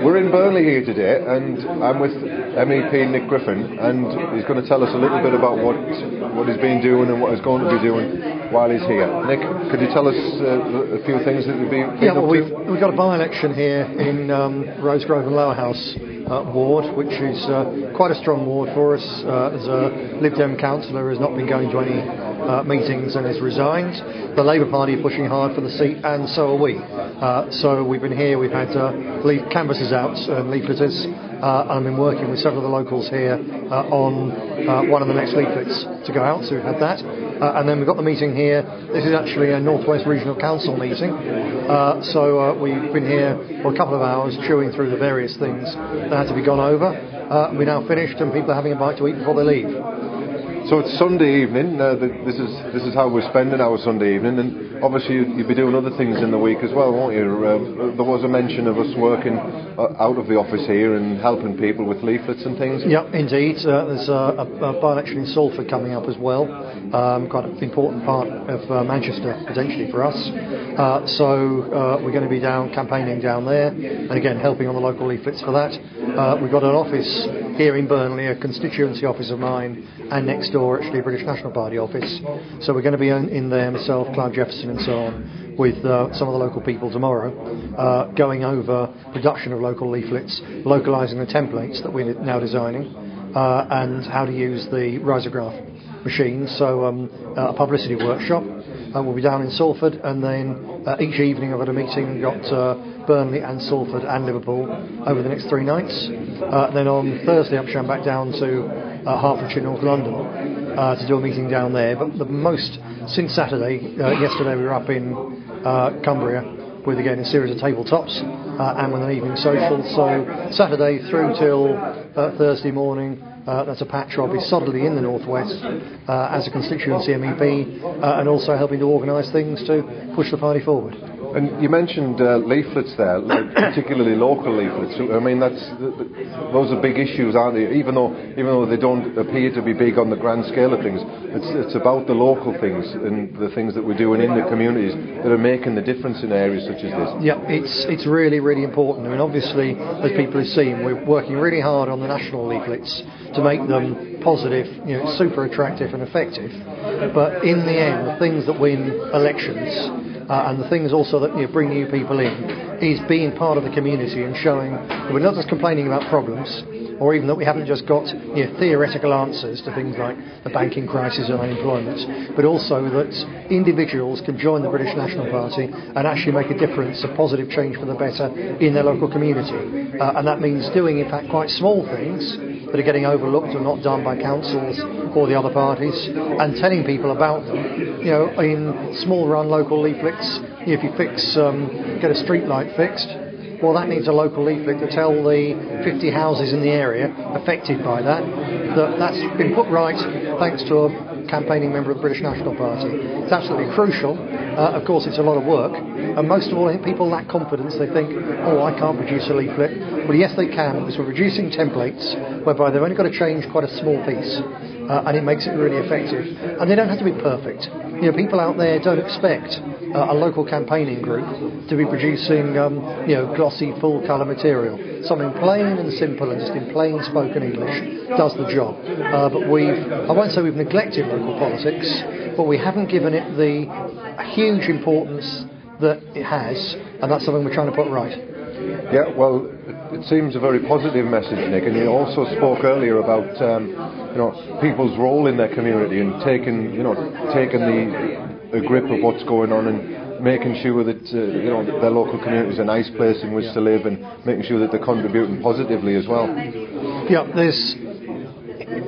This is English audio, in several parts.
we're in Burnley here today, and I'm with MEP Nick Griffin, and he's going to tell us a little bit about what he's been doing and what he's going to be doing while he's here. Nick, could you tell us a few things that you've been up to? We've got a by-election here in Rosegrove and Lower House ward, which is quite a strong ward for us. There's a Lib Dem councillor who has not been going to any meetings and has resigned. The Labour Party are pushing hard for the seat, and so are we. So we've been here, we've had canvassers out and leafleters, and I've been working with several of the locals here on one of the next leaflets to go out, so we've had that. And then we've got the meeting here. This is actually a North West Regional Council meeting, so we've been here for a couple of hours chewing through the various things that had to be gone over. We're now finished and people are having a bite to eat before they leave. So it's Sunday evening. This is how we're spending our Sunday evening, and obviously you'll be doing other things in the week as well, won't you? There was a mention of us working out of the office here and helping people with leaflets and things. Yeah, indeed. There's a by-election in Salford coming up as well. Quite an important part of Manchester potentially for us. So we're going to be campaigning down there, and again helping on the local leaflets for that. We've got an office here in Burnley, a constituency office of mine, and next door actually a British National Party office. So we're going to be in there, myself, Clive Jefferson and so on, with some of the local people tomorrow, going over production of local leaflets, localising the templates that we're now designing, and how to use the risograph machine. So a publicity workshop. We'll be down in Salford, and then each evening I've got a meeting. We've got Burnley and Salford and Liverpool over the next 3 nights. Then on Thursday I'm back down to Hertfordshire, North London, to do a meeting down there. But the most since Saturday, yesterday we were up in Cumbria with again a series of tabletops and with an evening social. So Saturday through till Thursday morning. That's a patch I'll be solidly in the Northwest as a constituency MEP, and also helping to organise things to push the party forward. And you mentioned leaflets there, particularly local leaflets. I mean, those are big issues, aren't they? Even though they don't appear to be big on the grand scale of things, it's about the local things and the things that we're doing in the communities that are making the difference in areas such as this. Yeah, it's really, really important. I mean, obviously, as people have seen, we're working really hard on the national leaflets to make them positive, super attractive and effective. But in the end, the things that win elections, and the things also that bring new people in, is being part of the community and showing that we're not just complaining about problems, or even that we haven't just got theoretical answers to things like the banking crisis and unemployment, but also that individuals can join the British National Party and actually make a difference, a positive change for the better in their local community. And that means doing, in fact, quite small things that are getting overlooked or not done by councils or the other parties, and telling people about them. In small run local leaflets, if you get a street light fixed, well, that needs a local leaflet to tell the 50 houses in the area affected by that's been put right thanks to a campaigning member of the British National Party. It's absolutely crucial. Of course, it's a lot of work, and most of all, I think people lack confidence. They think, I can't produce a leaflet. Well, yes, they can, because we're producing templates whereby they've only got to change quite a small piece, and it makes it really effective. And they don't have to be perfect. People out there don't expect a local campaigning group to be producing, glossy, full-colour material. Something plain and simple and just in plain spoken English does the job. But I won't say we've neglected local politics, but we haven't given it the huge importance that it has, and that's something we're trying to put right. Yeah, well, it seems a very positive message, Nick, and you also spoke earlier about people's role in their community and taking the grip of what's going on and making sure that their local community is a nice place in which to live, and making sure that they're contributing positively as well. Yeah,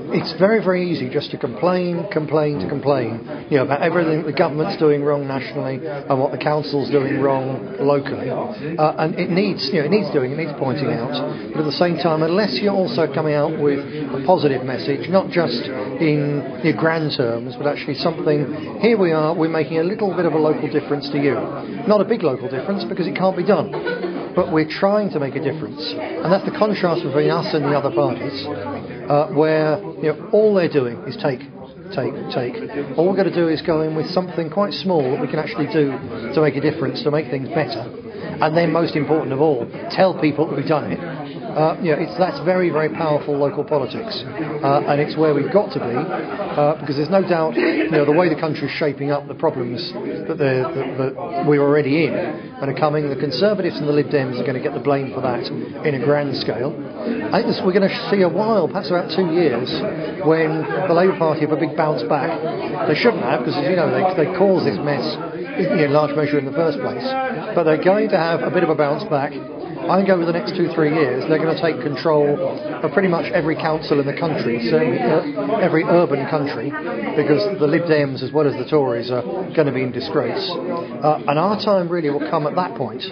it's very, very easy just to complain about everything the government's doing wrong nationally and what the council's doing wrong locally, and it needs pointing out. But at the same time, unless you're also coming out with a positive message, not just in your grand terms, but actually something, here we are, we're making a little bit of a local difference to you. Not a big local difference, because it can't be done, but we're trying to make a difference, and that's the contrast between us and the other parties, where all they're doing is take. All we're going to do is go in with something quite small that we can actually do to make a difference, to make things better. and then most important of all, tell people that we've done it. That's very, very powerful local politics, and it's where we've got to be, because there's no doubt, the way the country's shaping up, the problems that we're already in and are coming, the Conservatives and the Lib Dems are going to get the blame for that in a grand scale. I think we're going to see a while, perhaps about 2 years, when the Labour Party have a big bounce back. They shouldn't have, because as you know, they caused this mess in large measure in the first place, but they're going to have a bit of a bounce back. I think over the next 2-3 years they're going to take control of pretty much every council in the country, certainly every urban country, because the Lib Dems as well as the Tories are going to be in disgrace. And our time really will come at that point,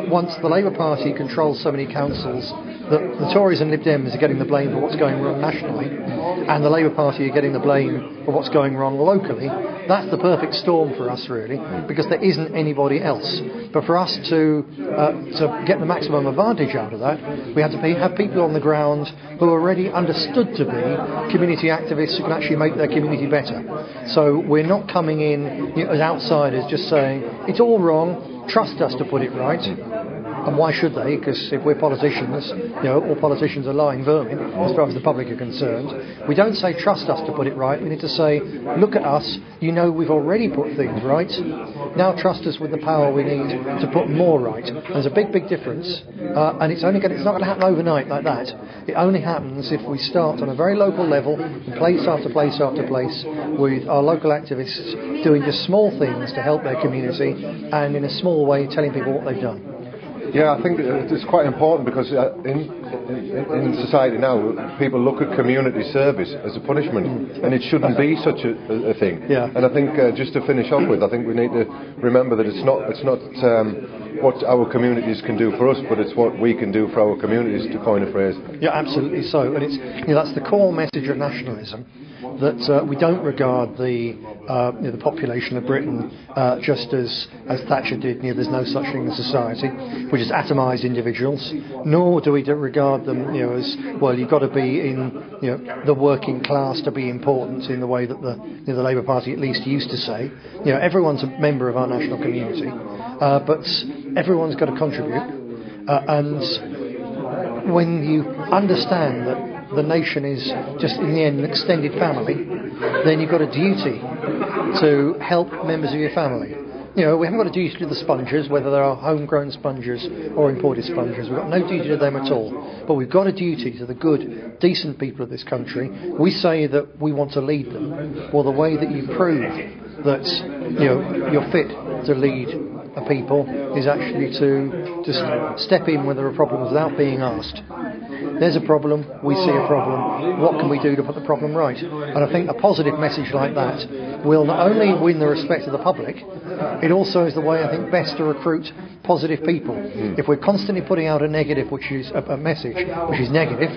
once the Labour Party controls so many councils that the Tories and Lib Dems are getting the blame for what's going wrong nationally, and the Labour Party are getting the blame for what's going wrong locally. That's the perfect storm for us, really, because there isn't anybody else. But for us to get the maximum advantage out of that, we have to have people on the ground who are already understood to be community activists who can actually make their community better. So we're not coming in as outsiders just saying, it's all wrong, trust us to put it right. And why should they? Because if we're politicians, all politicians are lying vermin as far as the public are concerned. We don't say trust us to put it right. We need to say, look at us. We've already put things right. Now trust us with the power we need to put more right. There's a big, big difference, and it's not going to happen overnight like that. It only happens if we start on a very local level, place after place after place, with our local activists doing just small things to help their community, and in a small way telling people what they've done. Yeah, I think it's quite important because in society now, people look at community service as a punishment, and it shouldn't be such a thing. Yeah. And I think just to finish off with, I think we need to remember that it's not what our communities can do for us, but it's what we can do for our communities, to coin a phrase. Yeah, absolutely so, and it's that's the core message of nationalism. That we don't regard the population of Britain just as Thatcher did. There's no such thing as society, which is atomised individuals. Nor do we regard them as well. You've got to be in the working class to be important in the way that the Labour Party at least used to say. Everyone's a member of our national community, but everyone's got to contribute. And when you understand that the nation is just in the end an extended family, then you've got a duty to help members of your family. We haven't got a duty to the spongers, whether they are homegrown spongers or imported spongers. We've got no duty to them at all. But we've got a duty to the good, decent people of this country. We say that we want to lead them. Well, the way that you prove that you're fit to lead a people is actually to just step in when there are problems without being asked. There's a problem, we see a problem, what can we do to put the problem right? And I think a positive message like that will not only win the respect of the public, it also is the way, I think, best to recruit positive people. If we're constantly putting out a negative, which is a message which is negative,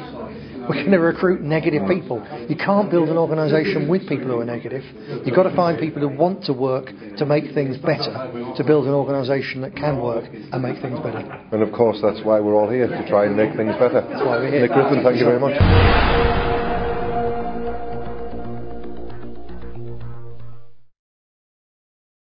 we're going to recruit negative people. You can't build an organisation with people who are negative. You've got to find people who want to work to make things better, to build an organisation that can work and make things better. And of course that's why we're all here, to try and make things better. That's why we're here. Nick Griffin, thank you very much.